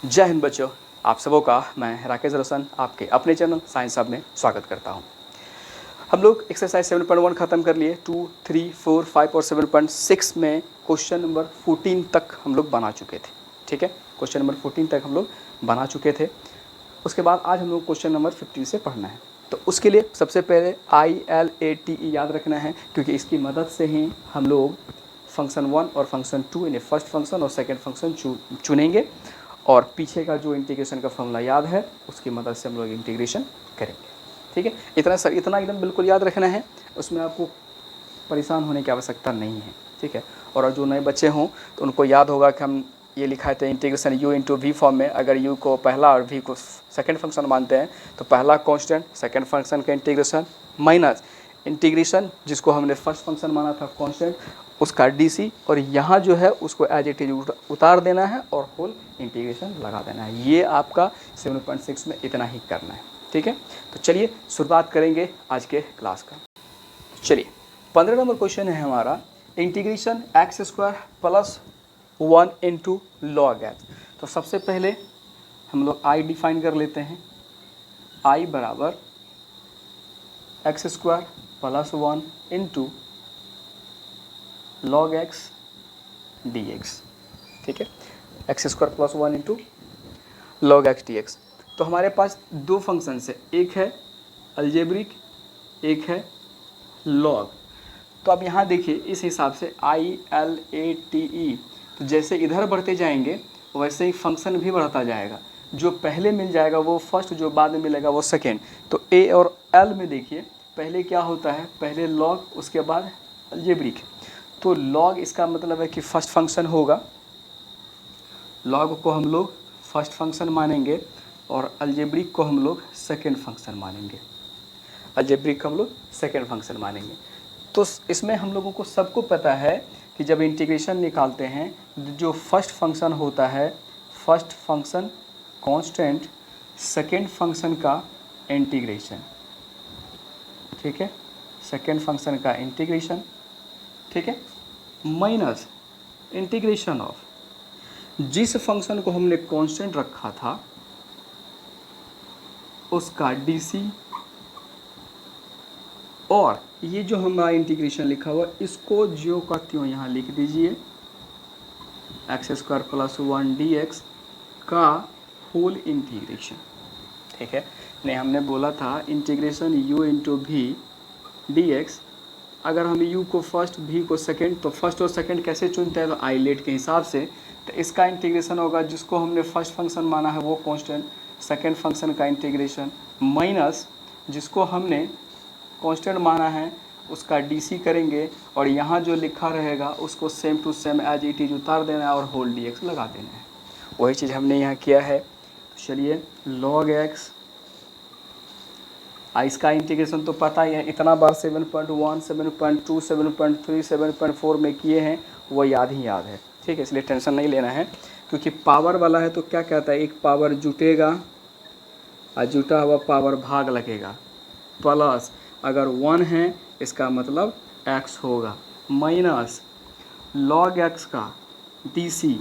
जय हिंद बच्चों, आप सबों का मैं राकेश रोशन आपके अपने चैनल साइंस हब में स्वागत करता हूं। हम लोग एक्सरसाइज 7.1 ख़त्म कर लिए। 2, 3, 4, 5 और 7.6 में क्वेश्चन नंबर 14 तक हम लोग बना चुके थे। ठीक है, क्वेश्चन नंबर 14 तक हम लोग बना चुके थे। उसके बाद आज हम लोग क्वेश्चन नंबर 15 से पढ़ना है। तो उसके लिए सबसे पहले ILATE याद रखना है, क्योंकि इसकी मदद से ही हम लोग फंक्शन 1 और फंक्शन 2 यानी फर्स्ट फंक्शन और सेकेंड फंक्शन चुनेंगे, और पीछे का जो इंटीग्रेशन का फॉर्मूला याद है उसकी मदद से हम लोग इंटीग्रेशन करेंगे। ठीक है, इतना एकदम बिल्कुल याद रखना है, उसमें आपको परेशान होने की आवश्यकता नहीं है। ठीक है, और जो नए बच्चे हों तो उनको याद होगा कि हम ये लिखाए थे integration u into v form में। अगर यू को पहला और वी को सेकेंड फंक्शन मानते हैं तो पहला कांस्टेंट सेकेंड फंक्शन का इंटीग्रेशन माइनस इंटीग्रेशन जिसको हमने फर्स्ट फंक्शन माना था कांस्टेंट उसका डीसी, और यहाँ जो है उसको एज इट इज उतार देना है और होल इंटीग्रेशन लगा देना है। ये आपका 7.6 में इतना ही करना है। ठीक है, तो चलिए शुरुआत करेंगे आज के क्लास का। चलिए 15 नंबर क्वेश्चन है हमारा, integration x² plus 1 into log x. तो सबसे पहले हम लोग i डिफाइन कर लेते हैं। i बराबर x² plus 1 into log x dx। ठीक है, x² plus 1 into log x dx। तो हमारे पास दो फंक्शन है, एक है अलजेब्रिक, एक है लॉग। तो अब यहाँ देखिए इस हिसाब से ILATE, तो जैसे इधर बढ़ते जाएंगे वैसे ही फंक्शन भी बढ़ता जाएगा। जो पहले मिल जाएगा वो फर्स्ट, जो बाद में मिलेगा वो सेकेंड। तो A और L में देखिए पहले क्या होता है, पहले लॉग उसके बाद अलजेब्रिक। तो लॉग इसका मतलब है कि फर्स्ट फंक्शन होगा, लॉग को हम लोग फर्स्ट फंक्शन मानेंगे और अलजेब्रिक को हम लोग सेकेंड फंक्शन मानेंगे। अलजेब्रिक को हम लोग सेकेंड फंक्शन मानेंगे। तो इसमें हम लोगों को सबको पता है कि जब इंटीग्रेशन निकालते हैं जो फर्स्ट फंक्शन होता है, first function constant, second function का इंटीग्रेशन। ठीक है, सेकेंड फंक्शन का इंटीग्रेशन, ठीक है, माइनस इंटीग्रेशन ऑफ जिस फंक्शन को हमने कांस्टेंट रखा था उसका डीसी, और ये जो हमारा इंटीग्रेशन लिखा हुआ इसको जो का त्यों यहाँ लिख दीजिए, x² प्लस 1 dx का होल इंटीग्रेशन। ठीक है, नहीं हमने बोला था इंटीग्रेशन u इंटू वी dx। अगर हम u को फर्स्ट, v को सेकेंड, तो फर्स्ट और सेकेंड कैसे चुनते हैं, तो आइलेट के हिसाब से। तो इसका इंटीग्रेशन होगा जिसको हमने फर्स्ट फंक्शन माना है वो कांस्टेंट, सेकेंड फंक्शन का इंटीग्रेशन माइनस जिसको हमने कांस्टेंट माना है उसका डीसी करेंगे, और यहाँ जो लिखा रहेगा उसको same to same as it is उतार देना है और होल dx लगा देना है। वही चीज़ हमने यहाँ किया है। तो चलिए log x, इसका इंटीग्रेशन तो पता ही है, इतना बार 7.1, 7.2, 7.3, 7.4 में किए हैं, वो याद ही याद है। ठीक है, इसलिए टेंशन नहीं लेना है, क्योंकि पावर वाला है तो क्या कहता है, एक पावर जुटेगा और जुटा हुआ पावर भाग लगेगा, प्लस अगर 1 है इसका मतलब x होगा, माइनस log x का dc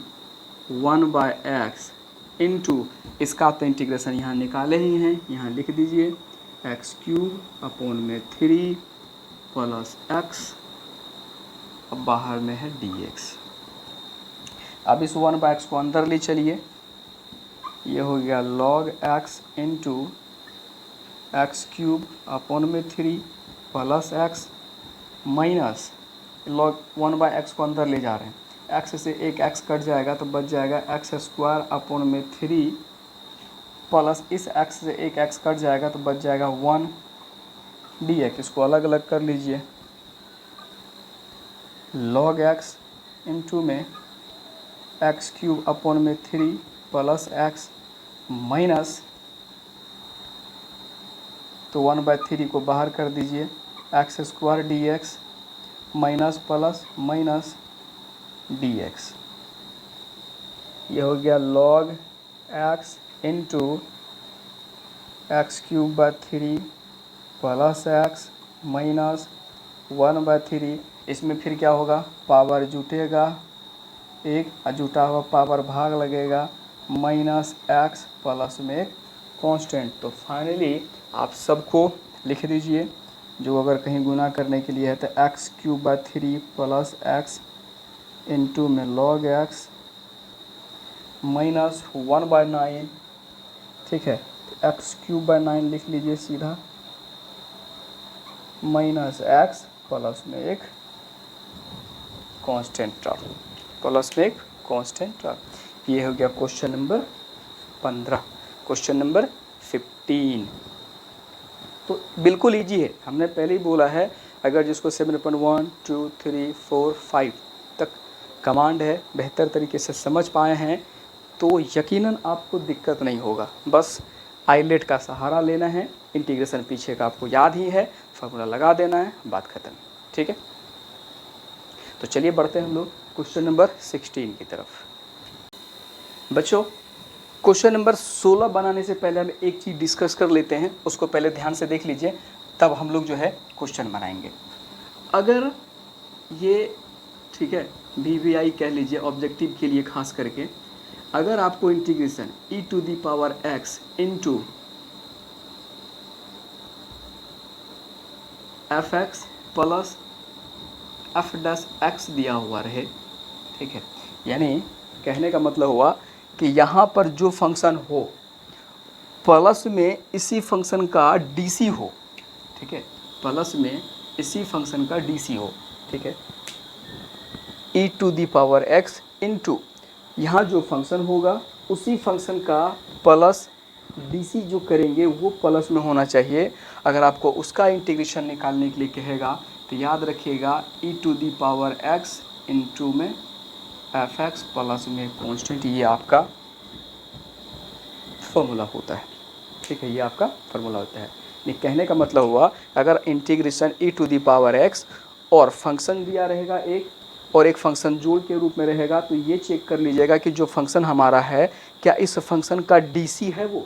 1/x इंटू इसका तो इंटीग्रेशन यहाँ निकाले ही हैं, यहाँ लिख दीजिए x³ अपॉन में 3 प्लस x, अब बाहर में है dx। अब इस 1/x को अंदर ले चलिए, ये हो गया log x into x³ upon में 3 plus x minus log 1/x को अंदर ले जा रहे हैं, x से एक x कट जाएगा तो बच जाएगा x² अपॉन में 3 प्लस इस x से एक x कट जाएगा तो बच जाएगा 1 dx। इसको अलग अलग कर लीजिए, log x इंटू में x³ अपॉन में 3 प्लस x माइनस, तो 1/3 को बाहर कर दीजिए, x² dx minus plus minus dx। ये हो गया log x into x³ plus x minus 1/3। इसमें फिर क्या होगा, पावर जुटेगा एक, जुटा हुआ पावर भाग लगेगा, माइनस एक्स प्लस में एक कांस्टेंट। तो फाइनली आप सबको लिख दीजिए, जो अगर कहीं गुना करने के लिए है तो x cube by 3 plus x into में लॉग एक्स माइनस 1/9, ठीक है। तो एक्स क्यूब बाय 9 लिख लीजिए सीधा, माइनस एक्स प्लस में एक कांस्टेंट टर्म, प्लस में एक कांस्टेंट टर्म। ये हो गया क्वेश्चन नंबर 15। क्वेश्चन नंबर 15 तो बिल्कुल इजी है, हमने पहले ही बोला है। अगर जिसको 7.1 2 3 4 5 तक कमांड है बेहतर तरीके से समझ पाए हैं तो यकीनन आपको दिक्कत नहीं होगा। बस आइलेट का सहारा लेना है, इंटीग्रेशन पीछे का आपको याद ही है, फार्मूला लगा देना है, बात खत्म, ठीक है। तो चलिए बढ़ते हैं हम लोग क्वेश्चन नंबर 16 की तरफ। बच्चों क्वेश्चन नंबर 16 बनाने से पहले हम एक चीज़ डिस्कस कर लेते हैं, उसको पहले ध्यान से देख लीजिए, तब हम लोग जो है क्वेश्चन बनाएंगे। अगर ये, ठीक है, VVI कह लीजिए ऑब्जेक्टिव के लिए खास करके, अगर आपको integration e to the power x into f x plus f dash x दिया हुआ रहे, ठीक है, यानी कहने का मतलब हुआ कि यहाँ पर जो फंक्शन हो प्लस में इसी फंक्शन का DC हो, ठीक है, प्लस में इसी फंक्शन का DC हो, ठीक है, e to the power x into यहाँ जो फंक्शन होगा उसी फंक्शन का प्लस DC जो करेंगे वो प्लस में होना चाहिए। अगर आपको उसका इंटीग्रेशन निकालने के लिए कहेगा तो याद रखिएगा e to the power x into में एफ एक्स प्लस में कांस्टेंट, ये आपका फॉर्मूला होता है, ठीक है, ये आपका फॉर्मूला होता है। ये कहने का मतलब हुआ अगर integration e to the power x और फंक्शन दिया रहेगा एक और एक फंक्शन जोड़ के रूप में रहेगा, तो ये चेक कर लीजिएगा कि जो फंक्शन हमारा है क्या इस फंक्शन का DC है वो।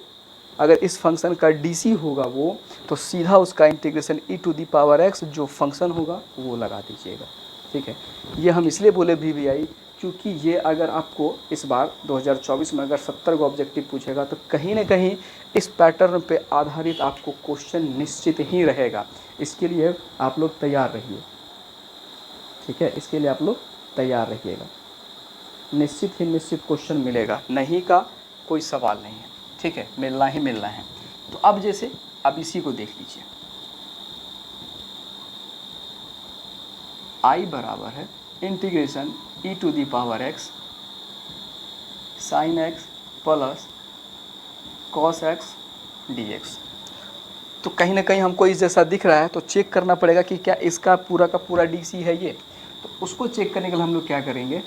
अगर इस फंक्शन का DC होगा वो, तो सीधा उसका integration e to the power x जो फंक्शन होगा वो लगा दीजिएगा, ठीक है। ये हम इसलिए बोले VVI क्योंकि ये अगर आपको इस बार 2024 में अगर 70 को ऑब्जेक्टिव पूछेगा तो कहीं ना कहीं इस पैटर्न पे आधारित आपको क्वेश्चन निश्चित ही रहेगा। इसके लिए आप लोग तैयार रहिए, ठीक है, इसके लिए आप लोग तैयार रहिएगा। निश्चित ही निश्चित क्वेश्चन मिलेगा, नहीं का कोई सवाल नहीं है, ठीक है, मिलना ही मिलना है। तो अब जैसे अब इसी को देख लीजिए, I बराबर है integration e to the power x sine x plus cos x dx। तो कहीं ना कहीं हमको इस जैसा दिख रहा है, तो चेक करना पड़ेगा कि क्या इसका पूरा का पूरा DC है ये। तो उसको चेक करने के लिए हम लोग क्या करेंगे,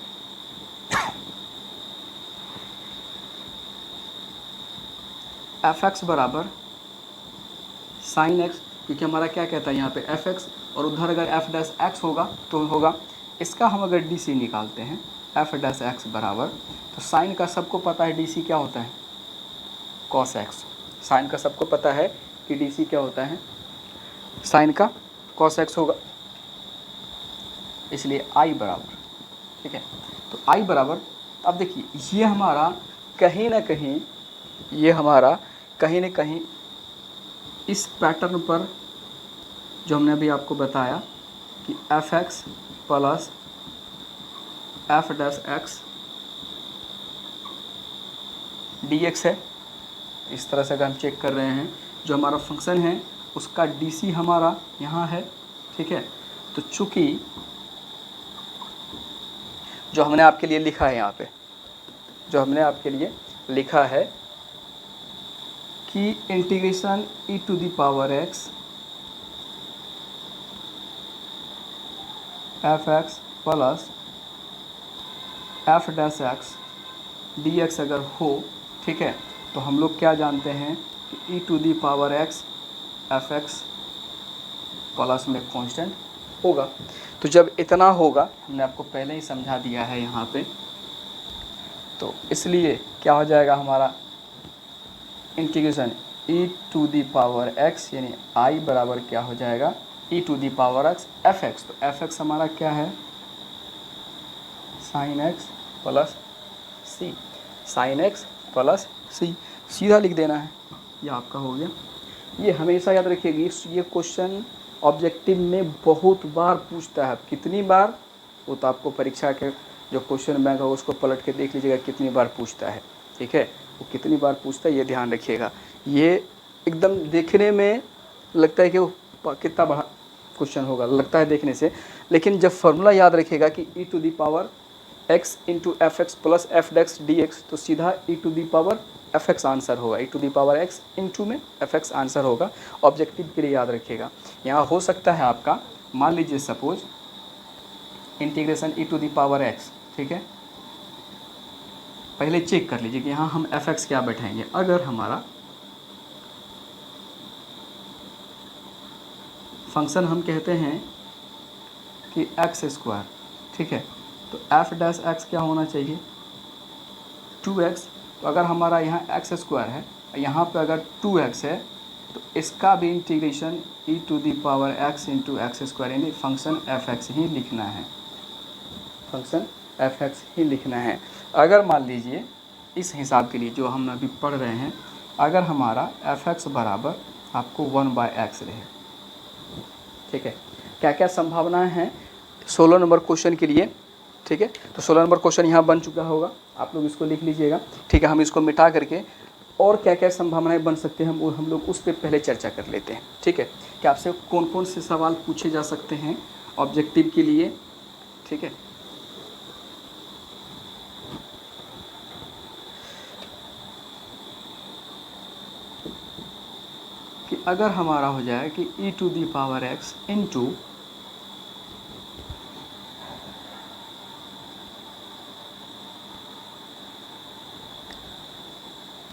एफ एक्स बराबर साइन x, क्योंकि हमारा क्या कहता है यहाँ पे एफ एक्स और उधर अगर एफ डैश एक्स होगा तो होगा इसका हम अगर DC निकालते हैं एफ डैश एक्स बराबर, तो साइन का सबको पता है DC क्या होता है, कॉस एक्स। साइन का सबको पता है कि DC क्या होता है, साइन का कॉस एक्स होगा, इसलिए I बराबर, ठीक है। तो I बराबर, अब देखिए ये हमारा कहीं ना कहीं, ये हमारा कहीं ना कहीं इस पैटर्न पर जो हमने अभी आपको बताया कि F x plus f dash x dx है, इस तरह से अगर हम चेक कर रहे हैं जो हमारा फंक्शन है उसका DC हमारा यहाँ है, ठीक है। तो चूँकि जो हमने आपके लिए लिखा है यहाँ पे, जो हमने आपके लिए लिखा है कि integration e to the power x f x plus f dash x dx अगर हो, ठीक है, तो हम लोग क्या जानते हैं कि e to the power x f x plus में कांस्टेंट होगा। तो जब इतना होगा, हमने आपको पहले ही समझा दिया है यहाँ पे, तो इसलिए क्या हो जाएगा हमारा integration e to the power x यानी I बराबर क्या हो जाएगा e to the power x f x. तो एफ एक्स हमारा क्या है, sine x plus c, sine x plus c, सीधा लिख देना है, ये आपका हो गया। ये हमेशा याद रखिएगी, ये क्वेश्चन ऑब्जेक्टिव में बहुत बार पूछता है। कितनी बार वो तो आपको परीक्षा के जो क्वेश्चन बैंक है उसको पलट के देख लीजिएगा कितनी बार पूछता है, ठीक है। वो कितनी बार पूछता है ये ध्यान रखिएगा। ये एकदम देखने में लगता है कि वो कितना बड़ा क्वेश्चन होगा, लगता है देखने से, लेकिन जब फॉर्मूला याद रखिएगा कि e to the power x into f x plus f dash d x, तो सीधा e to the power f x answer होगा। e to the power x into में एफ एक्स आंसर होगा। ऑब्जेक्टिव के लिए याद रखिएगा। यहाँ हो सकता है आपका, मान लीजिए suppose integration e to the power x, ठीक है। पहले चेक कर लीजिए कि यहाँ हम एफ एक्स क्या बैठाएंगे। अगर हमारा फंक्शन हम कहते हैं कि एक्स स्क्वायर, ठीक है, तो एफ डैश एक्स क्या होना चाहिए 2x। तो अगर हमारा यहाँ एक्स स्क्वायर है, यहाँ पे अगर 2x है, तो इसका भी integration e to the power x into x square, यानी फंक्शन एफ एक्स ही लिखना है, फंक्शन एफ एक्स ही लिखना है। अगर मान लीजिए इस हिसाब के लिए जो हम अभी पढ़ रहे हैं, अगर हमारा एफ एक्स बराबर आपको 1/x रहे, ठीक है, क्या क्या संभावनाएं हैं 16 नंबर क्वेश्चन के लिए, ठीक है। तो 16 नंबर क्वेश्चन यहाँ बन चुका होगा, आप लोग इसको लिख लीजिएगा, ठीक है। हम इसको मिटा करके और क्या क्या संभावनाएं बन सकते हैं हम लोग उस पर पहले चर्चा कर लेते हैं, ठीक है। कि आपसे कौन कौन से सवाल पूछे जा सकते हैं ऑब्जेक्टिव के लिए, ठीक है। कि अगर हमारा हो जाए कि e to the power x into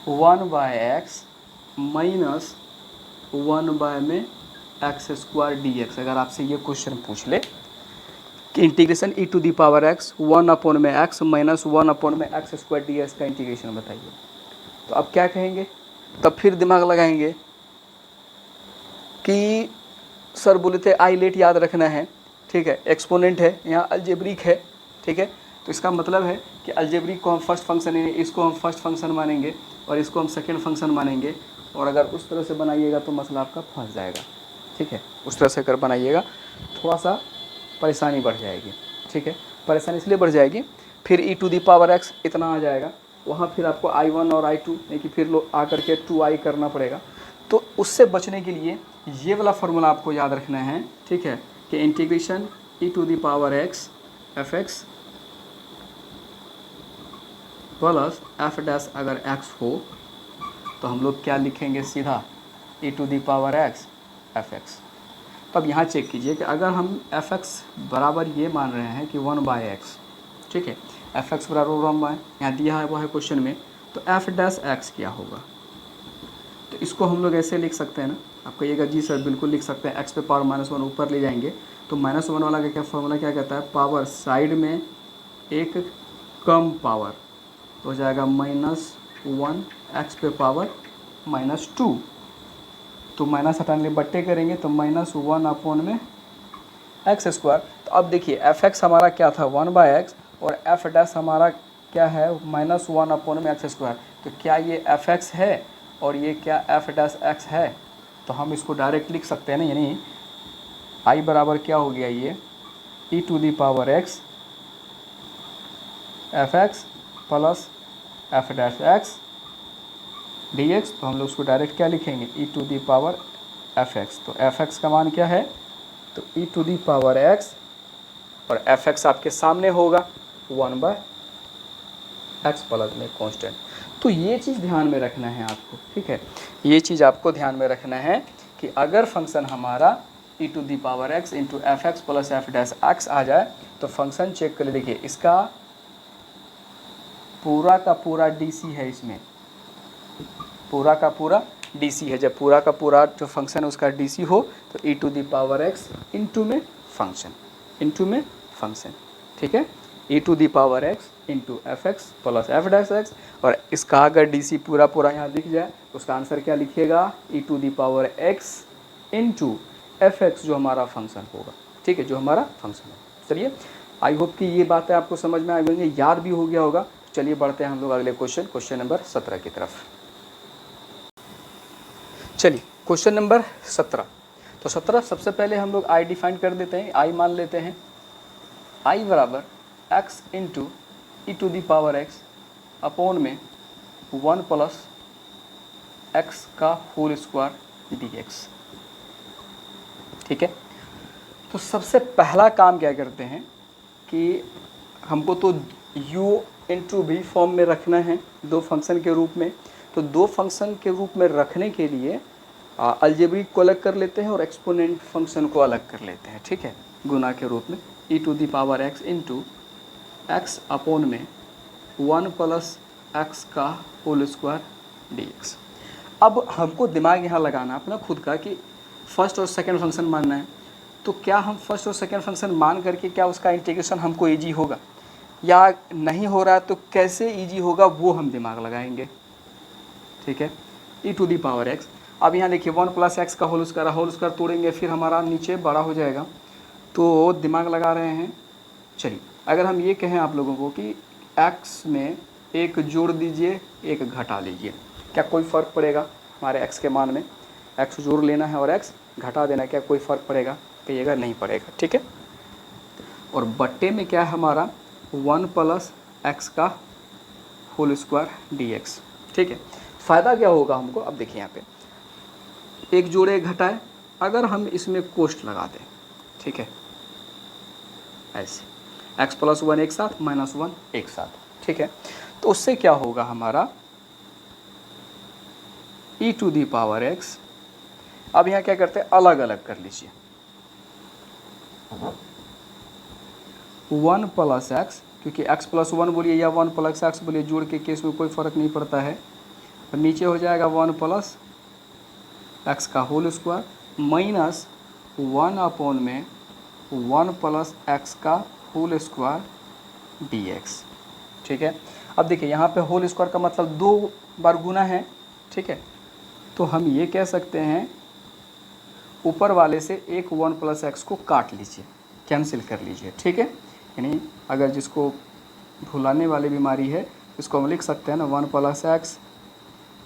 one by x minus 1 में एक्स स्क्वायर डी एक्स, अगर आपसे ये क्वेश्चन पूछ ले कि integration e to the power x 1 में x माइनस 1 में एक्स स्क्वायर डी एक्स का इंटीग्रेशन बताइए, तो अब क्या कहेंगे, तब फिर दिमाग लगाएंगे कि सर बोले थे आइलेट याद रखना है, ठीक है, एक्सपोनेंट है, यहाँ अलजेब्रिक है, ठीक है। तो इसका मतलब है कि अलजेब्रिक को हम फर्स्ट फंक्शन, इसको हम फर्स्ट फंक्शन मानेंगे और इसको हम सेकेंड फंक्शन मानेंगे, और अगर उस तरह से बनाइएगा तो मसला आपका फंस जाएगा, ठीक है। उस तरह से अगर बनाइएगा थोड़ा सा परेशानी बढ़ जाएगी, ठीक है। परेशानी इसलिए बढ़ जाएगी, फिर e to the power x इतना आ जाएगा, वहाँ फिर आपको i1 और i2 यानी कि फिर आकर के 2i करना पड़ेगा। तो उससे बचने के लिए ये वाला फार्मूला आपको याद रखना है, ठीक है, कि integration e to the power x f x plus f dash अगर x हो तो हम लोग क्या लिखेंगे सीधा e to the power x f x. तो अब यहाँ चेक कीजिए कि अगर हम एफ एक्स बराबर ये मान रहे हैं कि 1/x, ठीक है, एफ एक्स बराबर 1 यहाँ दिया है वो है क्वेश्चन में, तो एफ डैश एक्स क्या होगा। तो इसको हम लोग ऐसे लिख सकते हैं ना, आप कहिएगा जी सर बिल्कुल लिख सकते हैं, एक्स पे पावर -1 ऊपर ले जाएंगे तो -1 वाला का क्या फॉर्मूला क्या कहता है, पावर साइड में एक कम पावर हो जाएगा -1 एक्स पे पावर -2, तो माइनस हटाने बट्टे करेंगे तो -1 में एक्स स्क्वायर। तो अब देखिए एफ एक्स हमारा क्या था 1/x और एफ डैश हमारा क्या है -1 में एक्स स्क्वायर। तो क्या ये एफ एक्स है और ये क्या एफ डैश एक्स है, तो हम इसको डायरेक्ट लिख सकते हैं ना, यानी आई बराबर क्या हो गया ये e to the power x f x plus f dash x d x. तो हम लोग उसको डायरेक्ट क्या लिखेंगे e to the power f x. तो एफ एक्स का मान क्या है, तो e to the power x और एफ एक्स आपके सामने होगा 1/x प्लस में कॉन्स्टेंट। तो ये चीज़ ध्यान में रखना है आपको, ठीक है, ये चीज़ आपको ध्यान में रखना है कि अगर फंक्शन हमारा e to the power x into f x plus f dash x आ जाए तो फंक्शन चेक कर ले। देखिए इसका पूरा का पूरा डीसी है, इसमें पूरा का पूरा डीसी है। जब पूरा का पूरा जो फंक्शन है उसका डीसी हो तो e to the power x into में फंक्शन, ठीक है, e to the power x into f x plus f dash x. और इसका अगर डीसी पूरा पूरा यहाँ दिख जाए तो उसका आंसर क्या लिखिएगा e to the power x into f x जो हमारा फंक्शन होगा, ठीक है, जो हमारा फंक्शन है। चलिए आई होप कि ये बातें आपको समझ में आ गई, याद भी हो गया होगा। चलिए बढ़ते हैं हम लोग अगले क्वेश्चन नंबर 17 की तरफ। चलिए क्वेश्चन नंबर 17। तो 17 सबसे पहले हम लोग आई डिफाइन कर देते हैं, आई मान लेते हैं। आई बराबर x into e to the power x upon में 1 प्लस एक्स का होल स्क्वायर डी एक्स। ठीक है, तो सबसे पहला काम क्या करते हैं कि हमको तो u इंटू भी फॉर्म में रखना है दो फंक्शन के रूप में। तो दो फंक्शन के रूप में रखने के लिए अलजेब्रिक को अलग कर लेते हैं और एक्सपोनेंट फंक्शन को अलग कर लेते हैं। ठीक है, गुना के रूप में e to the power x into x upon में 1 प्लस एक्स का होल स्क्वायर डी एक्स। अब हमको दिमाग यहाँ लगाना अपना खुद का कि फर्स्ट और सेकंड फंक्शन मानना है। तो क्या हम फर्स्ट और सेकंड फंक्शन मान करके क्या उसका इंटीग्रेशन हमको ईजी होगा या नहीं हो रहा है, तो कैसे ईजी होगा वो हम दिमाग लगाएंगे। ठीक है, e to the power x. अब यहाँ देखिए 1 प्लस एक्स का होल स्क्वायर तोड़ेंगे फिर हमारा नीचे बड़ा हो जाएगा, तो दिमाग लगा रहे हैं। चलिए अगर हम ये कहें आप लोगों को कि एक्स में एक जोड़ दीजिए एक घटा लीजिए, क्या कोई फ़र्क पड़ेगा हमारे एक्स के मान में? एक्स जोड़ लेना है और एक्स घटा देना, क्या कोई फ़र्क पड़ेगा? कहिएगा नहीं पड़ेगा। ठीक है, और बट्टे में क्या है हमारा 1 प्लस एक्स का होल स्क्वायर डी एक्स। ठीक है, फ़ायदा क्या होगा हमको? अब देखिए यहाँ पे एक जोड़े एक घटाए, अगर हम इसमें कोष्ट लगा दें, ठीक है, ऐसे एक्स प्लस 1 एक साथ माइनस 1 एक साथ। ठीक है, तो उससे क्या होगा हमारा ई टू दी पावर एक्स। अब यहाँ क्या करते हैं, अलग अलग कर लीजिए। 1 प्लस एक्स, क्योंकि x प्लस 1 बोलिए या 1 प्लस एक्स बोलिए, जोड़ के केस में कोई फ़र्क नहीं पड़ता है। और नीचे हो जाएगा 1 प्लस एक्स का होल स्क्वायर माइनस 1 अपॉन में 1 प्लस एक्स का होल स्क्वायर डी एक्स। ठीक है, अब देखिए यहाँ पे होल स्क्वायर का मतलब 2 बार गुना है। ठीक है, तो हम ये कह सकते हैं ऊपर वाले से एक 1 प्लस एक्स को काट लीजिए, कैंसिल कर लीजिए। ठीक है, यानी अगर जिसको भुलाने वाली बीमारी है इसको हम लिख सकते हैं ना 1 plus x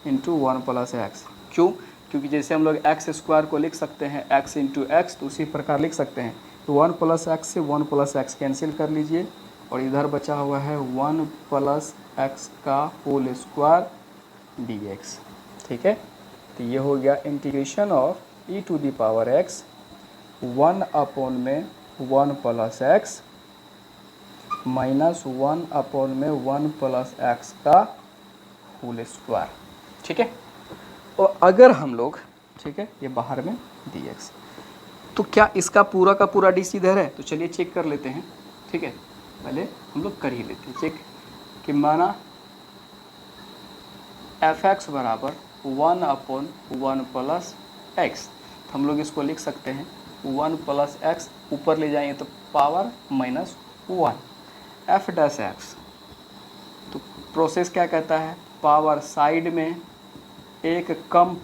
into 1 plus x. क्यों? क्योंकि जैसे हम लोग एक्स स्क्वायर को लिख सकते हैं एक्स इंटू एक्स, तो उसी प्रकार लिख सकते हैं। तो 1 प्लस एक्स से 1 प्लस एक्स कैंसिल कर लीजिए और इधर बचा हुआ है 1 प्लस एक्स का होल स्क्वायर डी एक्स। ठीक है, तो ये हो गया integration of e to the power x 1 upon में 1 प्लस एक्स माइनस 1 अपॉन में 1 प्लस एक्स का होल स्क्वायर। ठीक है, और अगर हम लोग, ठीक है, ये बाहर में डी एक्स, तो क्या इसका पूरा का पूरा डी सी इधर है? तो चलिए चेक कर लेते हैं। ठीक है, पहले हम लोग कर ही लेते हैं चेक कि माना एफ एक्स बराबर 1 अपॉन 1 प्लस एक्स, तो हम लोग इसको लिख सकते हैं 1 प्लस एक्स, ऊपर ले जाएंगे तो power minus 1 F dash x. तो प्रोसेस क्या कहता है, पावर साइड में एक कम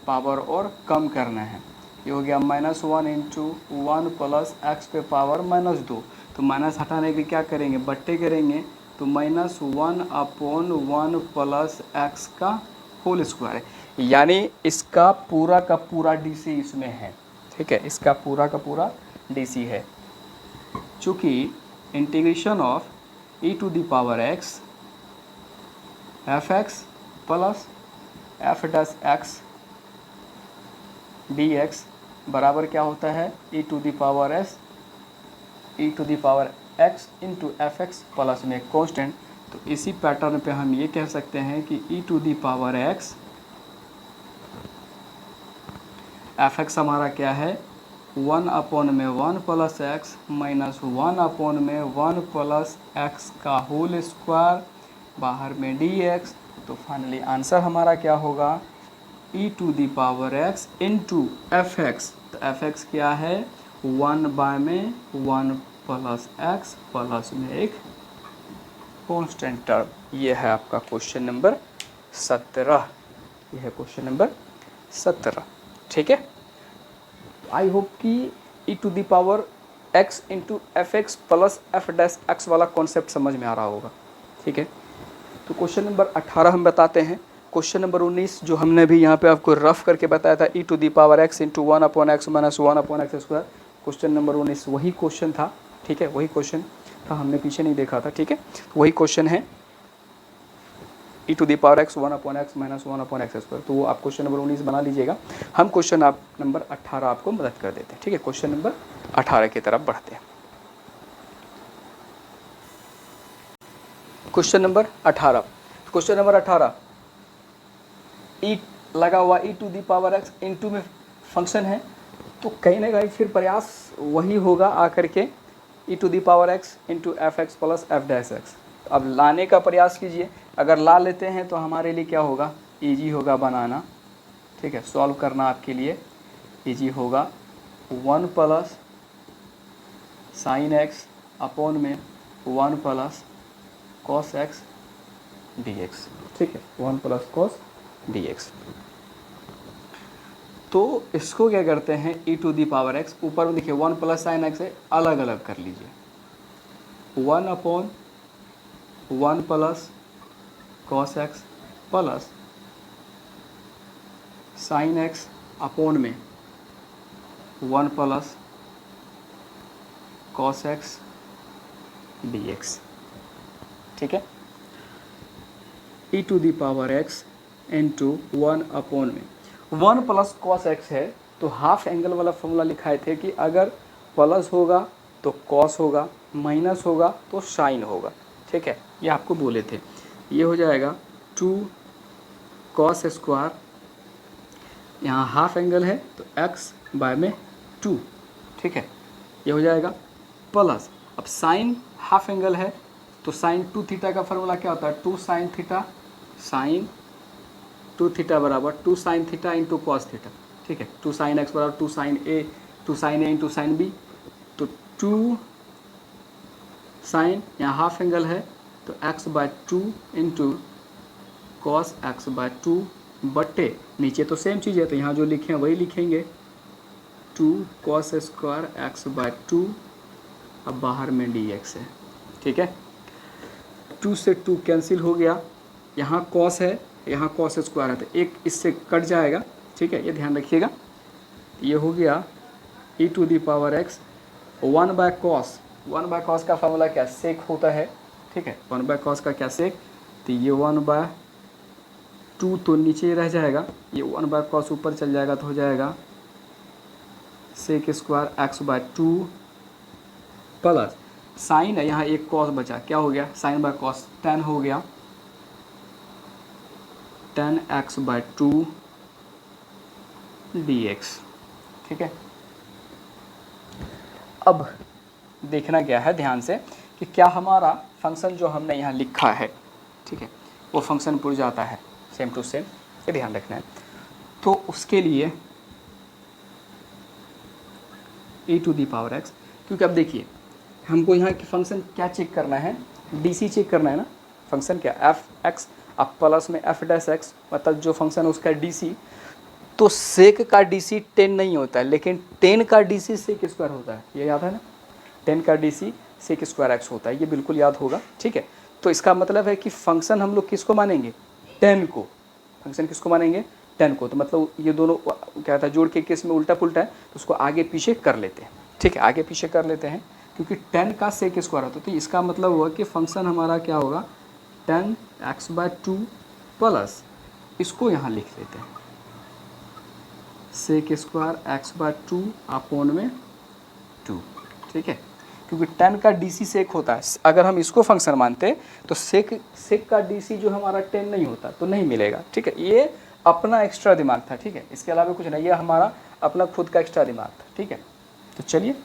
पावर और कम करना है। ये हो गया -1 इंटू 1 प्लस एक्स पे पावर -2। तो माइनस हटाने के क्या करेंगे, बट्टे करेंगे, तो -1 अपॉन 1 प्लस एक्स का होल स्क्वायर है। यानी इसका पूरा का पूरा डी सी इसमें है। ठीक है, इसका पूरा का पूरा डी सी है। चूँकि integration of e to the power x f x plus f dash x d x बराबर क्या होता है, e to the power x into f x plus में कॉन्स्टेंट। तो इसी पैटर्न पे हम ये कह सकते हैं कि e to the power x f x हमारा क्या है 1 अपॉन में 1 प्लस एक्स माइनस 1 अपॉन में 1 प्लस एक्स का होल स्क्वायर, बाहर में डी एक्स। तो फाइनली आंसर हमारा क्या होगा, e to the power x into f x. तो एफ एक्स क्या है 1 बाय में 1 प्लस एक्स प्लस में एक कॉन्स्टेंट टर्म। ये है आपका क्वेश्चन नंबर 17। यह है क्वेश्चन नंबर 17। ठीक है, आई होप कि e to the power x into f x plus f dash x वाला कॉन्सेप्ट समझ में आ रहा होगा। ठीक है, तो क्वेश्चन नंबर 18 हम बताते हैं। क्वेश्चन नंबर 19 जो हमने भी यहाँ पे आपको रफ करके बताया था, e to the power x into 1/x minus 1/x square. Question number 19 वही क्वेश्चन था, ठीक है, वही क्वेश्चन था, हमने पीछे नहीं देखा था, ठीक है। तो वही क्वेश्चन है e to the power x 1/x minus 1/x square. तो वो आप क्वेश्चन नंबर 19 बना लीजिएगा। हम क्वेश्चन आप नंबर 18 आपको मदद कर देते हैं, ठीक है। क्वेश्चन नंबर 18 की तरफ बढ़ते हैं। Question number 18, question number 18 e लगा हुआ e to the power x into में फंक्शन है, तो कहीं ना कहीं फिर प्रयास वही होगा आकर के e to the power x into f x plus f dash x. अब लाने का प्रयास कीजिए, अगर ला लेते हैं तो हमारे लिए क्या होगा, ईजी होगा बनाना, ठीक है, सॉल्व करना आपके लिए ईजी होगा। 1 प्लस साइन एक्स अपॉन में 1 plus cos x d x, ठीक है, 1 प्लस कॉस डी एक्स। तो इसको क्या करते हैं, e to the power x, ऊपर में देखिए 1 प्लस साइन एक्स है, अलग अलग कर लीजिए। 1 upon 1 plus cos x plus sine x upon में 1 plus cos x d x, ठीक है। e to the power x into 1 upon में 1 प्लस कॉस एक्स है, तो हाफ एंगल वाला फॉर्मूला लिखाए थे कि अगर प्लस होगा तो कॉस होगा, माइनस होगा तो साइन होगा, ठीक है, ये आपको बोले थे। ये हो जाएगा 2 कॉस स्क्वायर, यहाँ हाफ एंगल है तो x बाय में 2, ठीक है, ये हो जाएगा प्लस। अब साइन हाफ एंगल है तो साइन 2 थीटा का फॉर्मूला क्या होता है, 2 साइन थीटा, साइन 2 थीटा बराबर 2 sine theta into cos theta, ठीक है। 2 साइन एक्स बराबर 2 sine a into sine b, तो 2 साइन, यहाँ हाफ एंगल है तो x bye 2 into cos x by 2 बटे, नीचे तो सेम चीज़ है तो यहाँ जो लिखे हैं वही लिखेंगे, 2 कॉस स्क्वायर एक्स बाय 2, अब बाहर में डी एक्स है, ठीक है। 2 से 2 कैंसिल हो गया, यहाँ कॉस है यहाँ कॉस स्क्वायर है तो एक इससे कट जाएगा, ठीक है, ये ध्यान रखिएगा। ये हो गया e to the power x 1 by cos, 1 by cos का फॉर्मूला क्या, सेक होता है, ठीक है, 1 बाय कॉस का क्या सेक, तो ये 1 बाय 2 तो नीचे रह जाएगा, ये 1 बाय कॉस ऊपर चल जाएगा तो हो जाएगा sec square x by 2 plus sine है, यहाँ एक कॉस बचा, क्या हो गया, साइन बाय कॉस 10 हो गया, 10x बाय 2 dx, ठीक है। अब देखना क्या है ध्यान से कि क्या हमारा फंक्शन जो हमने यहाँ लिखा है, ठीक है, वो फंक्शन पुर जाता है सेम टू सेम, ये ध्यान रखना है। तो उसके लिए e to the power x, क्योंकि अब देखिए हमको यहाँ की फंक्शन क्या चेक करना है, डी चेक करना है ना, फंक्शन क्या एफ एक्स, अब प्लस में एफ डैश एक्स, मतलब जो फंक्शन है उसका डी सी। तो सेक का डी सी 10 नहीं होता है, लेकिन 10 का डी सी सेक स्क्वायर होता है, ये याद है ना, 10 का d c sec square x होता है, ये बिल्कुल याद होगा, ठीक है। तो इसका मतलब है कि फंक्शन हम लोग किसको मानेंगे, 10 को, फंक्शन किसको मानेंगे, 10 को। तो मतलब ये दोनों क्या था, जोड़ के केस में उल्टा पुल्टा है तो उसको आगे पीछे कर लेते हैं, ठीक है, आगे पीछे कर लेते हैं, क्योंकि 10 का सेक स्क्वायर होता है। तो इसका मतलब हुआ कि फंक्शन हमारा क्या होगा, 10x बाय 2 प्लस, इसको यहाँ लिख लेते हैं sec square x by 2 upon में 2, ठीक है, क्योंकि 10 का डीसी सेक होता है। अगर हम इसको फंक्शन मानते तो सेक का डीसी जो हमारा 10 नहीं होता तो नहीं मिलेगा, ठीक है। ये अपना एक्स्ट्रा दिमाग था, ठीक है, इसके अलावा कुछ नहीं, ये हमारा अपना खुद का एक्स्ट्रा दिमाग था, ठीक है। तो चलिए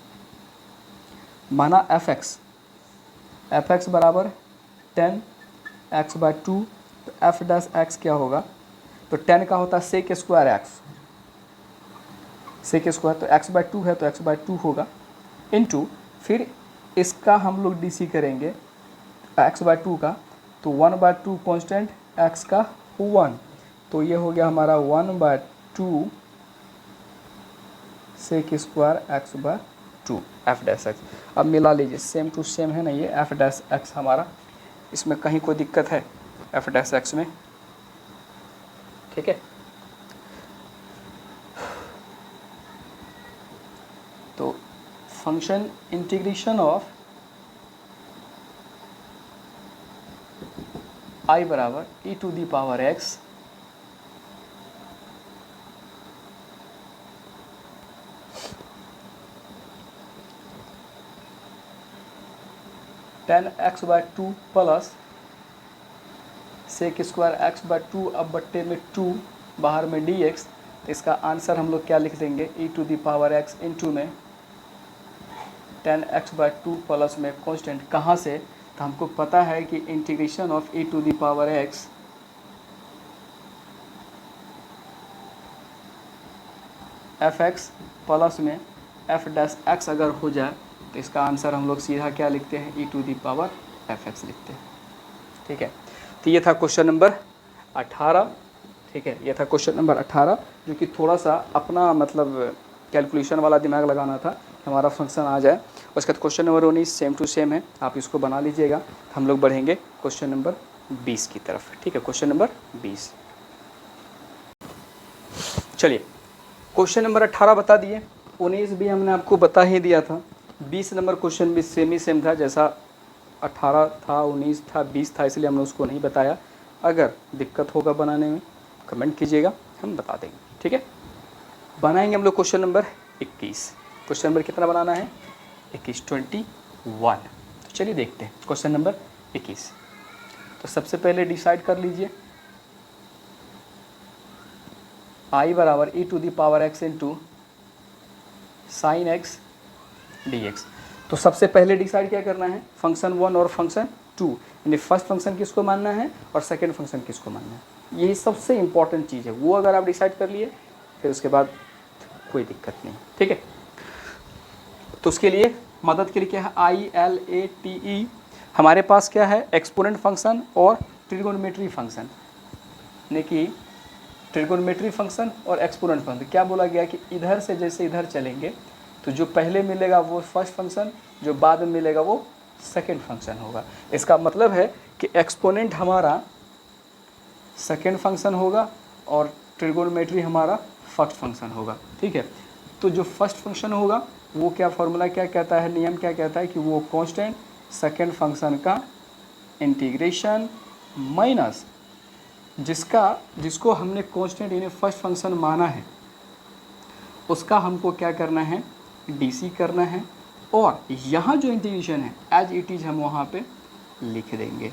माना एफ एक्स बराबर 10x बाय 2, तो एफ डैश एक्स क्या होगा, तो 10 का होता है sec square x, sec square, तो x बाय 2 है तो x बाय 2 होगा, इनटू फिर इसका हम लोग डीसी करेंगे x बाय 2 का, तो 1 बाय 2 कॉन्स्टेंट x का 1, तो ये हो गया हमारा 1 by 2 sec square x by 2 f dash x. अब मिला लीजिए, सेम टू सेम है ना, ये एफ डैश एक्स हमारा, इसमें कहीं कोई दिक्कत है, एफ डैश एक्स में, ठीक है। तो फंक्शन इंटीग्रेशन ऑफ आई बराबर e to the power x tan x by two plus sec square x by two, अब बट्टे में टू बाहर में डी एक्स। इसका आंसर हम लोग क्या लिख देंगे, e to the power x into में tan x by two plus में कॉन्स्टेंट कहाँ से, तो हमको पता है कि integration of e to the power x f x plus में एफ डैश एक्स अगर हो जाए तो इसका आंसर हम लोग सीधा क्या लिखते हैं, e to the power f x लिखते हैं, ठीक है। तो ये था क्वेश्चन नंबर 18, ठीक है। ये था क्वेश्चन नंबर 18 जो कि थोड़ा सा अपना मतलब कैलकुलेशन वाला दिमाग लगाना था, हमारा फंक्शन आ जाए। उसके बाद question number 19 same to same है, आप इसको बना लीजिएगा। हम लोग बढ़ेंगे क्वेश्चन नंबर 20 की तरफ, ठीक है। क्वेश्चन नंबर 20, चलिए क्वेश्चन नंबर 18 बता दिए, 19 भी हमने आपको बता ही दिया था, 20 नंबर क्वेश्चन भी सेम ही सेम था, जैसा 18 था 19 था 20 था, इसलिए हमने उसको नहीं बताया। अगर दिक्कत होगा बनाने में कमेंट कीजिएगा, हम बता देंगे, ठीक है। बनाएंगे हम लोग क्वेश्चन नंबर 21। क्वेश्चन नंबर कितना बनाना है, 21 21। तो चलिए देखते हैं क्वेश्चन नंबर 21। तो सबसे पहले डिसाइड कर लीजिए आई बराबर e to the power x into sine x d x. तो सबसे पहले डिसाइड क्या करना है, फंक्शन 1 और फंक्शन 2, यानी फर्स्ट फंक्शन किसको मानना है और सेकेंड फंक्शन किसको मानना है। यही सबसे इंपॉर्टेंट चीज़ है, वो अगर आप डिसाइड कर लिए फिर उसके बाद कोई दिक्कत नहीं, ठीक है। तो उसके लिए मदद के लिए क्या है, I L A T E, हमारे पास क्या है, एक्सपोनेंट फंक्शन और ट्रिगोनोमेट्री फंक्शन, यानी कि ट्रिगोनोमेट्री फंक्शन और एक्सपोनेंट फंक्शन। क्या बोला गया कि इधर से जैसे इधर चलेंगे तो जो पहले मिलेगा वो फर्स्ट फंक्शन, जो बाद में मिलेगा वो सेकेंड फंक्शन होगा। इसका मतलब है कि एक्सपोनेंट हमारा सेकेंड फंक्शन होगा और ट्रिगोनोमेट्री हमारा फर्स्ट फंक्शन होगा, ठीक है। तो जो फर्स्ट फंक्शन होगा वो क्या फॉर्मूला क्या कहता है, नियम क्या कहता है कि वो कांस्टेंट सेकेंड फंक्शन का इंटीग्रेशन माइनस जिसको हमने कांस्टेंट यानी फर्स्ट फंक्शन माना है उसका हमको क्या करना है, डीसी करना है, और यहाँ जो इंटीग्रेशन है एज इट इज हम वहाँ पे लिख देंगे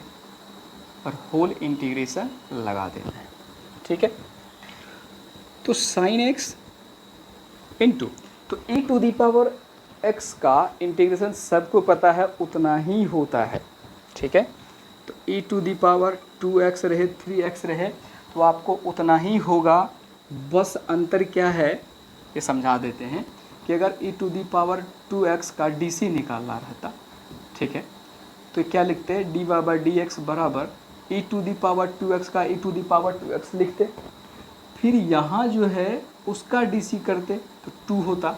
और होल इंटीग्रेशन लगा देना है, ठीक है। तो साइन एक्स इंटू, तो ई टू दी पावर एक्स का इंटीग्रेशन सबको पता है उतना ही होता है, ठीक है। तो ई टू दी पावर 2x रहे 3x रहे तो आपको उतना ही होगा, बस अंतर क्या है ये समझा देते हैं कि अगर ई टू दी पावर 2x का डीसी निकालना रहता, ठीक है, तो क्या लिखते हैं, डी बाई डी एक्स बराबर e to the power 2x का ई टू दी पावर 2x लिखते, फिर यहाँ जो है उसका डीसी करते तो 2 होता।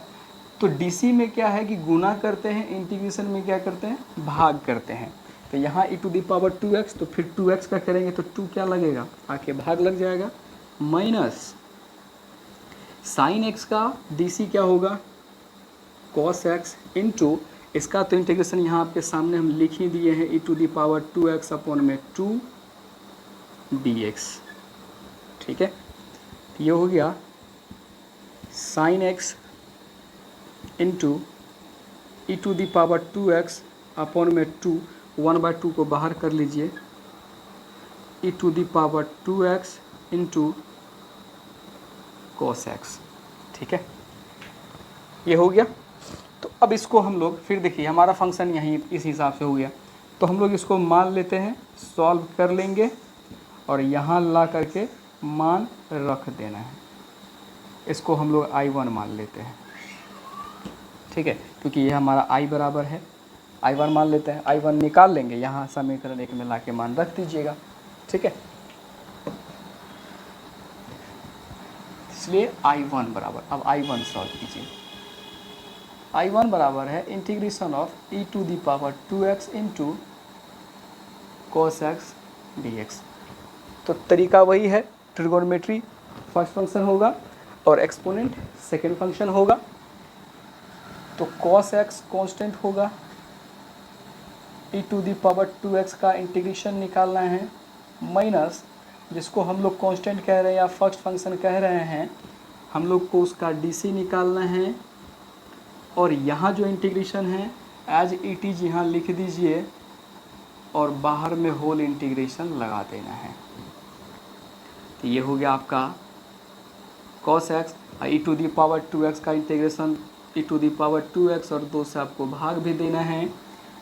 तो डीसी में क्या है कि गुना करते हैं, इंटीग्रेशन में क्या करते हैं, भाग करते हैं। तो यहाँ ई टू दी पावर 2x, तो फिर 2x का करेंगे तो 2 क्या लगेगा, आके भाग लग जाएगा, माइनस साइन एक्स का डीसी क्या होगा, कॉस एक्स इंटू इसका तो इंटीग्रेशन यहाँ आपके सामने हम लिख ही दिए हैं, e to the power 2x upon में 2 dx, ठीक है। ये हो गया sine x into e to the power 2x upon में 2, 1/2 को बाहर कर लीजिए, e to the power 2x into cos x, ठीक है। ये हो गया। तो अब इसको हम लोग फिर देखिए हमारा फंक्शन यहीं इस हिसाब से हो गया, तो हम लोग इसको मान लेते हैं, सॉल्व कर लेंगे और यहाँ ला करके मान रख देना है। इसको हम लोग I1 मान लेते हैं, ठीक है, क्योंकि ये हमारा I बराबर है, I1 मान लेते हैं, I1 निकाल लेंगे, यहाँ समीकरण 1 में ला के मान रख दीजिएगा, ठीक है। इसलिए I1 बराबर, अब I1 सॉल्व कीजिए, I1 बराबर है integration of e to the power 2x into cos x d x. तो तरीका वही है, ट्रिगोनोमेट्री फर्स्ट फंक्शन होगा और एक्सपोनेंट सेकेंड फंक्शन होगा। तो cos x कांस्टेंट होगा, e to the power 2x का इंटीग्रेशन निकालना है, माइनस जिसको हम लोग कांस्टेंट कह रहे हैं या फर्स्ट फंक्शन कह रहे हैं, हम लोग को उसका DC निकालना है। और यहाँ जो इंटीग्रेशन है एज इट इज यहाँ लिख दीजिए और बाहर में होल इंटीग्रेशन लगा देना है। तो ये हो गया आपका cos x, e to the power 2x का integration e to the power 2x और 2 से आपको भाग भी देना है।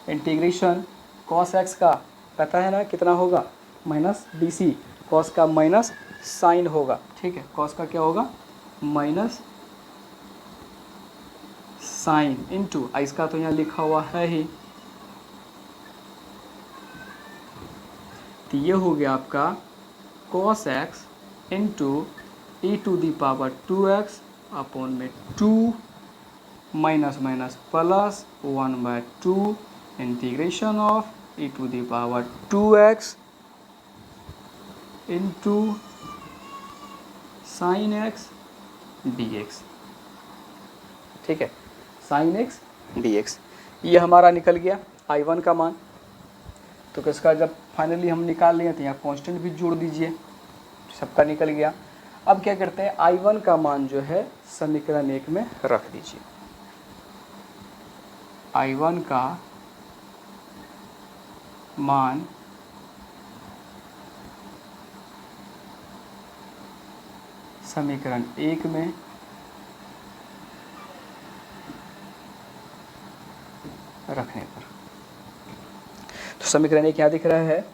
इंटीग्रेशन cos x का पता है ना कितना होगा, माइनस DC, cos का माइनस साइन होगा, ठीक है, cos का क्या होगा माइनस साइन इंटू, इसका तो यहाँ लिखा हुआ है ही, तो ये हो गया आपका cos x into e to the power 2x upon में 2 minus minus plus 1/2 integration of e to the power 2x into sine x dx, ठीक है, साइन x dx। ये हमारा निकल गया I1 का मान। तो किसका जब फाइनली हम निकाल लिए तो यहाँ कांस्टेंट भी जोड़ दीजिए, सबका निकल गया। अब क्या करते हैं, I1 का मान जो है समीकरण 1 में रख दीजिए। I1 का मान समीकरण 1 में रखने पर, तो समीकरण 1 यहाँ दिख रहा है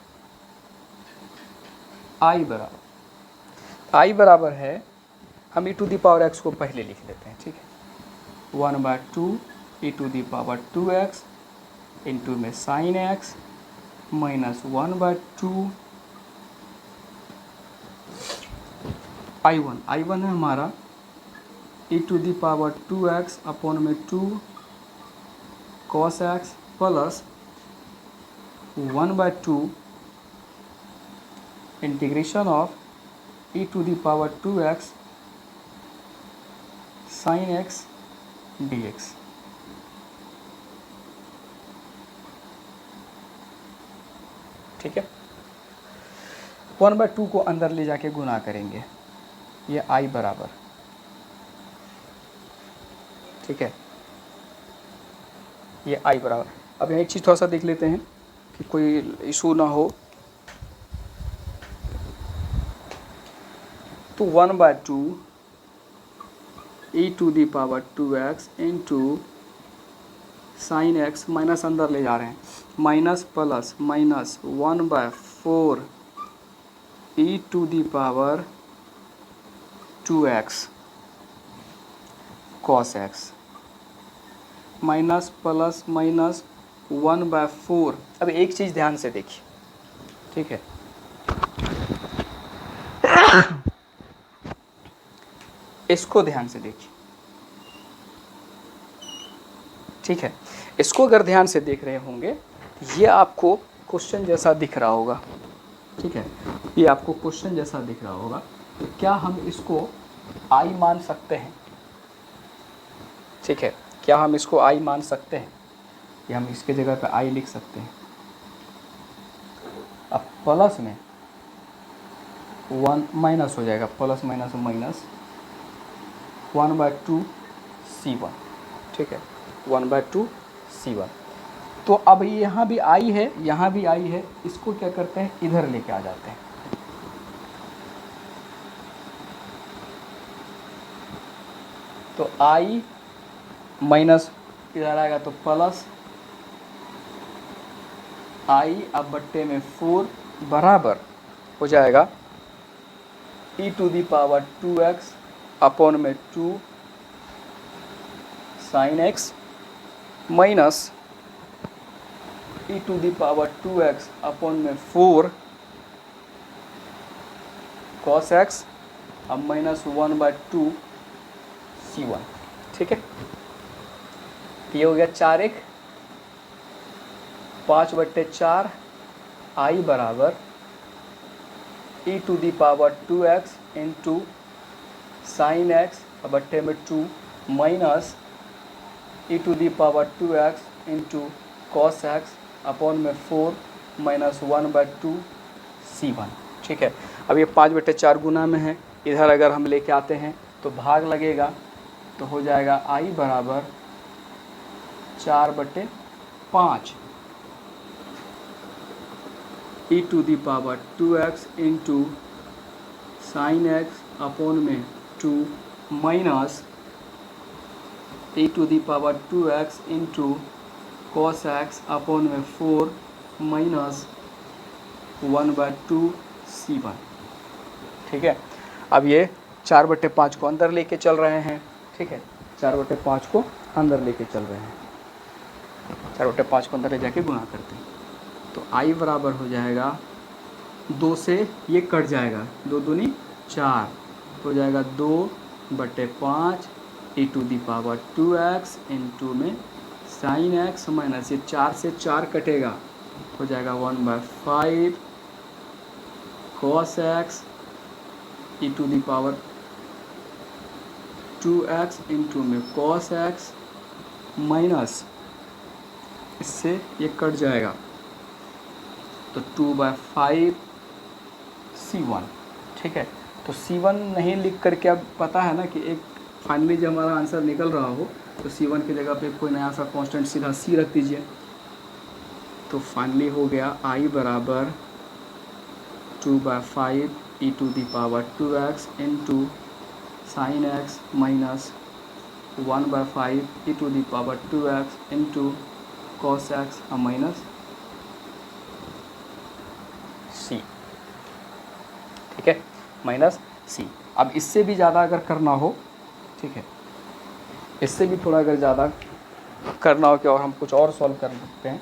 I बराबर है, हम e to the power x को पहले लिख लेते हैं, ठीक है, 1/2 e to the power 2x into में साइन x माइनस 1/2 I1 है हमारा e to the power 2x upon में 2 cos x plus 1/2 integration of e to the power 2x sine x dx। ठीक है, 1/2 को अंदर ले जाके गुना करेंगे, ये I बराबर, ठीक है, ये I बराबर। अब यहाँ एक चीज़ थोड़ा सा देख लेते हैं कि कोई इशू ना हो। तो 1/2 e to the power 2x into sine x, minus अंदर ले जा रहे हैं, minus plus minus 1/4 e to the power 2x cos x minus plus minus 1/4। अब एक चीज़ ध्यान से देखिए, ठीक है, इसको ध्यान से देखिए, ठीक है, इसको अगर ध्यान से देख रहे होंगे ये आपको क्वेश्चन जैसा दिख रहा होगा, ठीक है, ये आपको क्वेश्चन जैसा दिख रहा होगा। तो क्या हम इसको I मान सकते हैं, ठीक है, क्या हम इसको I मान सकते हैं, या हम इसके जगह पे I लिख सकते हैं। अब प्लस में 1 माइनस हो जाएगा, प्लस माइनस माइनस 1/2 C1, ठीक है, 1/2 C1। तो अब यहाँ भी I है, यहाँ भी I है, इसको क्या करते हैं, इधर लेके आ जाते हैं। तो I माइनस इधर आएगा तो प्लस I, अब बट्टे में 4 बराबर हो जाएगा e to the power 2x upon में 2 sine x minus e to the power 2x upon में 4 cos x, अब माइनस 1/2 C1, ठीक है। ये हो गया 4 1 5/4 I बराबर e to the power 2x into sine x बट्टे में 2 minus e to the power 2x into cos x upon में 4 माइनस 1/2 C1। ठीक है, अब ये 5/4 गुना में है, इधर अगर हम लेके आते हैं तो भाग लगेगा, तो हो जाएगा I बराबर 4/5 e to the power 2x into sine x upon में 2 minus e to the power 2x into cos x upon में 4 माइनस 1/2 C1। ठीक है, अब ये 4/5 को अंदर लेके चल रहे हैं। ठीक है, 4/5 को अंदर लेके चल रहे हैं, 4/5 को अंदर ले जाके गुणा करते हैं, तो I बराबर हो जाएगा 2 से ये कट जाएगा, 2 दूनी 4, हो जाएगा 2/5 e to the power 2x into में साइन एक्स माइनस ये 4 से 4 कटेगा, हो जाएगा 1/5 cos x e to the power 2x into में कॉस एक्स माइनस इससे ये कट जाएगा, तो 2/5 C1। ठीक है, तो C1 नहीं लिख करके अब पता है ना कि एक फाइनली जब हमारा आंसर निकल रहा हो तो C1 की जगह पे कोई नया सा कांस्टेंट सीधा C रख दीजिए, तो फाइनली हो गया I बराबर 2/5 e to the power 2x into sine x minus 1/5 e to the power 2x into cos x minus C। ठीक है, माइनस C। अब इससे भी ज़्यादा अगर करना हो, ठीक है, इससे भी थोड़ा अगर ज़्यादा करना हो कि और हम कुछ और सॉल्व कर सकते हैं,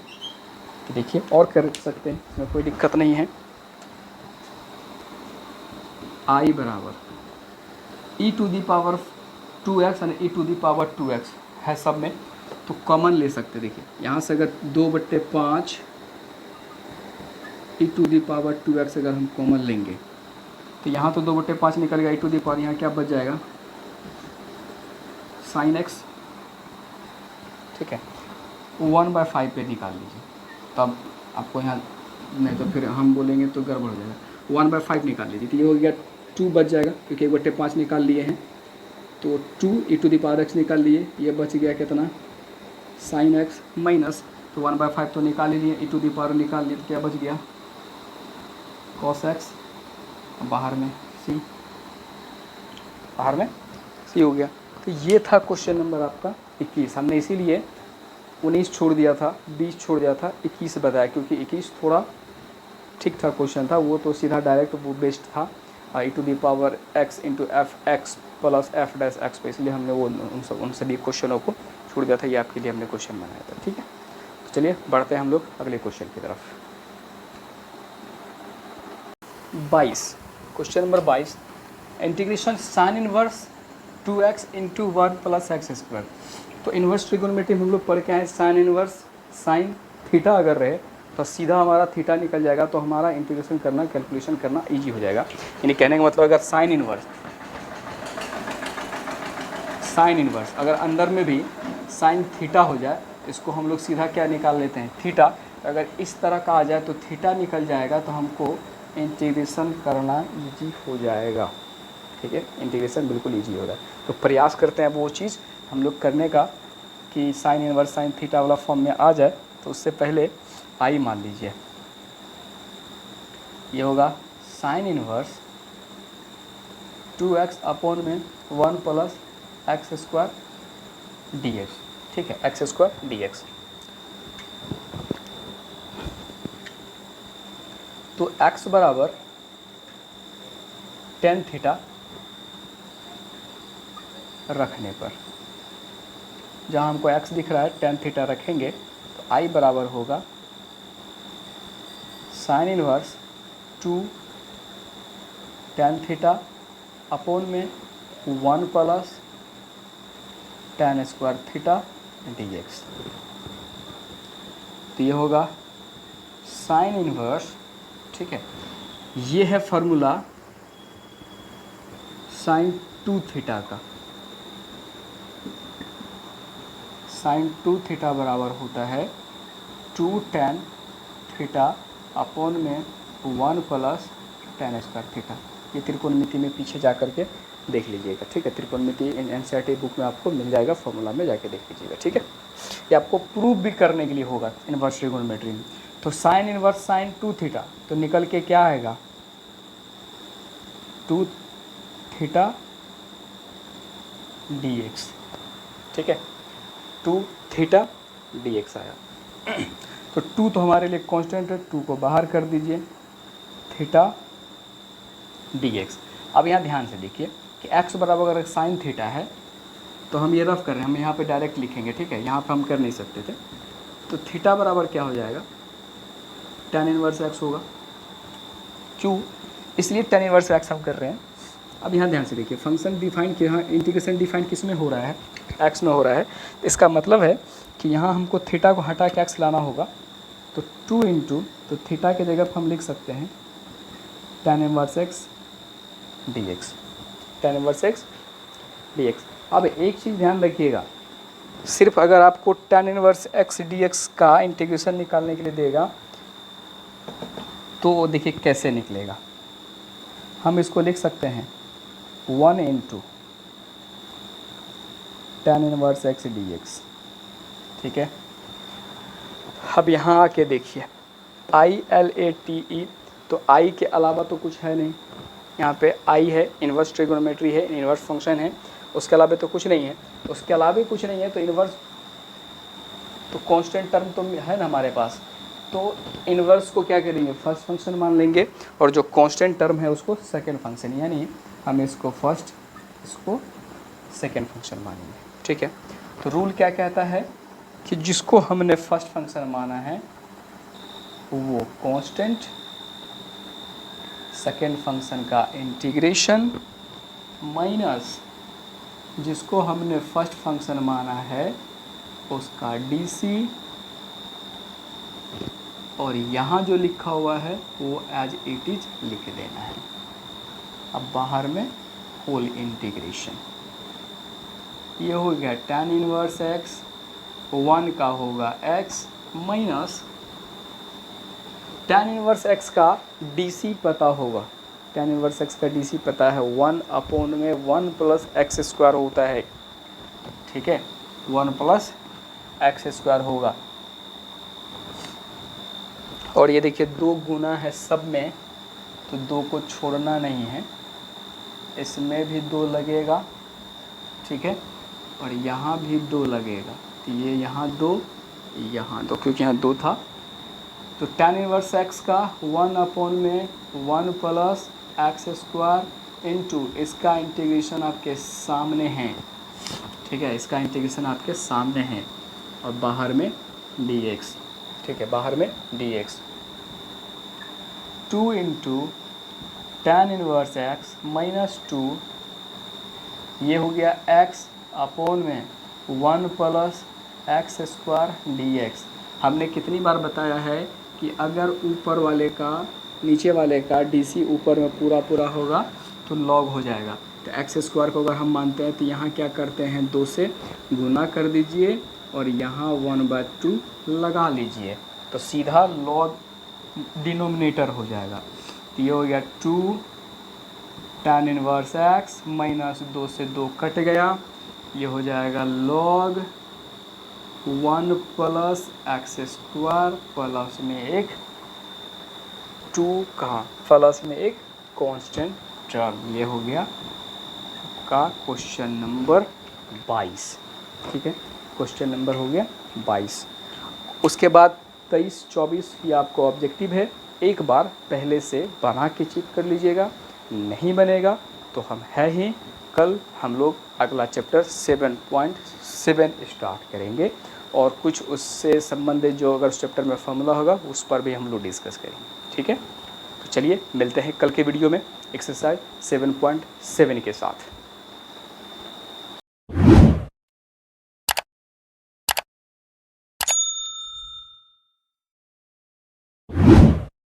तो देखिए और कर सकते हैं, इसमें कोई दिक्कत नहीं है। I बराबर e to the power 2x और ई टू दी पावर 2x है सब में, तो कॉमन ले सकते। देखिए यहाँ से अगर 2/5 e to the power 2x अगर हम कॉमन लेंगे तो यहाँ तो 2/5 निकल गया, ई टू दी पावर यहाँ क्या बच जाएगा, साइन एक्स। ठीक है, 1/5 पे निकाल लीजिए, तब आपको यहाँ नहीं तो फिर हम बोलेंगे तो गड़बड़ हो जाएगा, 1/5 निकाल लीजिए, तो ये हो गया 2 बच जाएगा क्योंकि 1/5 निकाल लिए हैं, तो 2 ई टू दी पावर एक्स निकाल लिए, ये बच गया कितना, साइन एक्स माइनस, तो 1/5 तो निकाल ही लिए, ई टू दी पावर निकाल लिए, तो क्या बच गया, कॉस एक्स, बाहर में C, बाहर में C हो गया। तो ये था क्वेश्चन नंबर आपका 21। हमने इसीलिए 19 छोड़ दिया था, 20 छोड़ दिया था, 21 बताया क्योंकि 21 थोड़ा ठीक ठाक क्वेश्चन था, वो तो सीधा डायरेक्ट वो बेस्ड था e to the power x into f x plus f dash x पे, इसलिए हमने वो उन सभी क्वेश्चनों को छोड़ दिया था, ये आपके लिए हमने क्वेश्चन बनाया था। ठीक है, तो चलिए बढ़ते हैं हम लोग अगले क्वेश्चन की तरफ। 22, question number 22, integration sine inverse 2x into 1 plus x square. तो इन्वर्स ट्रिगोनोमेट्री हम लोग पढ़ के आए, साइन इनवर्स साइन थीटा अगर रहे तो सीधा हमारा थीटा निकल जाएगा, तो हमारा इंटीग्रेशन करना, कैलकुलेशन करना इजी हो जाएगा। यानी कहने का मतलब अगर साइन इनवर्स अगर अंदर में भी साइन थीटा हो जाए, इसको हम लोग सीधा क्या निकाल लेते हैं, थीटा। अगर इस तरह का आ जाए तो थीटा निकल जाएगा, तो हमको इंटीग्रेशन करना इजी हो जाएगा। ठीक है, इंटीग्रेशन बिल्कुल इजी हो रहा है, तो प्रयास करते हैं वो चीज़ हम लोग करने का कि साइन इनवर्स साइन थीटा वाला फॉर्म में आ जाए। तो उससे पहले आई मान लीजिए, ये होगा साइन इनवर्स 2x अपॉन में 1 प्लस एक्स स्क्वायर डी। ठीक है, एक्स स्क्वायर डी। तो x बराबर टेन थीटा रखने पर, जहाँ हमको x दिख रहा है टेन थीटा रखेंगे, तो I बराबर होगा sine inverse 2 tan theta upon में 1 plus ten square theta dx। तो ये होगा साइन इनवर्स, ठीक है, ये है फार्मूला साइन 2 थीटा का। साइन 2 थीटा बराबर होता है 2 tan थीटा अपॉन में 1 प्लस tan स्क्वायर थीटा। ये त्रिकोणमिति में पीछे जा कर के देख लीजिएगा, ठीक है। त्रिकोणमिति एनसीईआरटी बुक में आपको मिल जाएगा, फॉर्मूला में जाके देख लीजिएगा, ठीक है। ये आपको प्रूव भी करने के लिए होगा इन्वर्स ट्रिगोनोमेट्री में। तो साइन इन्वर्स साइन 2 थीटा तो निकल के क्या आएगा 2 थीटा dx, ठीक है। 2 थीटा dx आया। तो 2 तो हमारे लिए कांस्टेंट है, 2 को बाहर कर दीजिए, थीटा dx। अब यहाँ ध्यान से देखिए कि x बराबर अगर साइन थीटा है तो हम ये रफ कर रहे हैं, हम यहाँ पे डायरेक्ट लिखेंगे, ठीक है। यहाँ पे हम कर नहीं सकते थे। तो थीटा बराबर क्या हो जाएगा tan इनवर्स x होगा। क्यों? इसलिए tan इनवर्स x हम कर रहे हैं। अब यहाँ ध्यान से देखिए, फंक्शन डिफाइन किया, यहाँ इंटीग्रेशन डिफाइन किस में हो रहा है, x में हो रहा है। इसका मतलब है कि यहाँ हमको थीटा को हटा के x लाना होगा। तो 2 इंटू, तो थीटा की जगह हम लिख सकते हैं tan inverse x dx, tan inverse x dx। अब एक चीज़ ध्यान रखिएगा, सिर्फ अगर आपको tan इनवर्स x dx का इंटीग्रेशन निकालने के लिए देगा तो देखिए कैसे निकलेगा। हम इसको लिख सकते हैं 1 into tan inverse x dx, ठीक है। अब यहाँ आके देखिए ILATE, तो I के अलावा तो कुछ है नहीं। यहाँ पे I है, इन्वर्स ट्रिगोनोमेट्री है, इन्वर्स फंक्शन है, उसके अलावा तो कुछ नहीं है। उसके अलावा कुछ नहीं है तो इन्वर्स तो कांस्टेंट टर्म तो है ना हमारे पास। तो इन्वर्स को क्या करेंगे, फर्स्ट फंक्शन मान लेंगे, और जो कांस्टेंट टर्म है उसको सेकंड फंक्शन, यानी हम इसको फर्स्ट, इसको सेकंड फंक्शन मानेंगे, ठीक है। तो रूल क्या कहता है कि जिसको हमने फर्स्ट फंक्शन माना है वो कांस्टेंट, सेकेंड फंक्शन का इंटीग्रेशन माइनस जिसको हमने फर्स्ट फंक्शन माना है उसका डीसी, और यहाँ जो लिखा हुआ है वो एज इट इज लिख देना है। अब बाहर में होल इंटीग्रेशन, ये हो गया tan इनवर्स x, 1 का होगा x minus tan inverse x का dc पता होगा, tan इनवर्स x का dc पता है 1 अपॉन में 1 प्लस एक्स स्क्वायर होता है, ठीक है। 1 प्लस एक्स स्क्वायर होगा, और ये देखिए 2 गुना है सब में, तो 2 को छोड़ना नहीं है, इसमें भी 2 लगेगा, ठीक है, और यहाँ भी 2 लगेगा। तो ये यहाँ 2, यहाँ 2, क्योंकि यहाँ 2 था। तो tan इनवर्स x का 1 अपॉन में 1 प्लस एक्स स्क्वायर इंटू इसका इंटीग्रेशन आपके सामने है, ठीक है, इसका इंटीग्रेशन आपके सामने है, और बाहर में dx, ठीक है, बाहर में dx। 2 into tan inverse x minus 2, ये हो गया x अपॉन में 1 प्लस एक्स स्क्वायर dx। हमने कितनी बार बताया है कि अगर ऊपर वाले का नीचे वाले का dc ऊपर में पूरा पूरा होगा तो log हो जाएगा। तो एक्स स्क्वायर को अगर हम मानते हैं तो यहाँ क्या करते हैं, 2 से गुना कर दीजिए और यहाँ 1/2 लगा लीजिए, तो सीधा log डिनोमिनेटर हो जाएगा। तो ये हो गया 2 tan इनवर्स x माइनस 2 से 2 कट गया, ये हो जाएगा log 1 plus x square plus में एक 2 का प्लस में एक कांस्टेंट टर्म। ये हो गया का क्वेश्चन नंबर 22, ठीक है, क्वेश्चन नंबर हो गया 22। उसके बाद 23, 24 ये आपको ऑब्जेक्टिव है, एक बार पहले से बना के चेक कर लीजिएगा, नहीं बनेगा तो हम है ही, कल हम लोग अगला चैप्टर 7.7 स्टार्ट करेंगे, और कुछ उससे संबंधित जो अगर उस चैप्टर में फॉर्मूला होगा उस पर भी हम लोग डिस्कस करेंगे, ठीक है। तो चलिए मिलते हैं कल के वीडियो में एक्सरसाइज 7.7 के साथ।